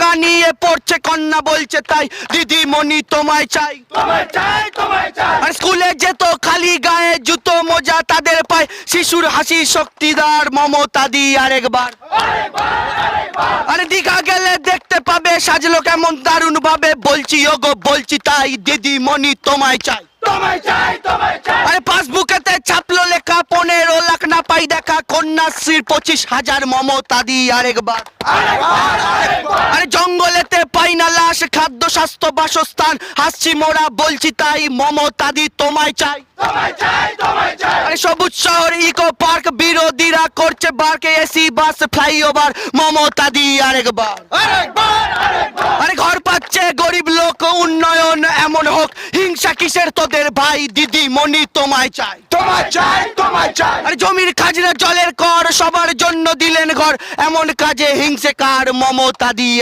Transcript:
টাকা নিয়ে পড়ছে কন্যা বলছে তাই দিদিমণি তোমায় চাই আর স্কুলে যেত খালি গায়ে জুতো মোজা তাদের পায় শিশুর হাসি শক্তিদার মমতা দি আরেকবার আরে দীঘা গেলে দেখতে পাবে সাজলো কেমন দারুণ ভাবে বলছি ওগো বলছি তাই দিদিমণি তোমায় চাই আরে পাসবুকেতে ছাপলো লেখা 15 লাখ না পাই দেখা কন্যাশ্রীর 25,000 মমতা দি আরেকবার আরে জঙ্গলেতে পাই না লাশ খাদ্য স্বাস্থ্য বাসস্থান হাসছি মোরা বলছি তাই মমতা দি তোমায় চাই আরে সবুজ শহর ইকো পার্ক বিরোধীরা করছে বারকে এসি বাস ফ্লাইওভার মমতা দি আরেকবার আরে ঘর পাচ্ছে গরিব লোক উন্নয়ন এমন হোক হিংসা কিসের তোদের ভাই দিদিমণি তোমায় চাই আরে জমির খাজনা জলের কর সবার জন্য দিলেন ঘর এমন কাজে হিংসে কার মমতা দি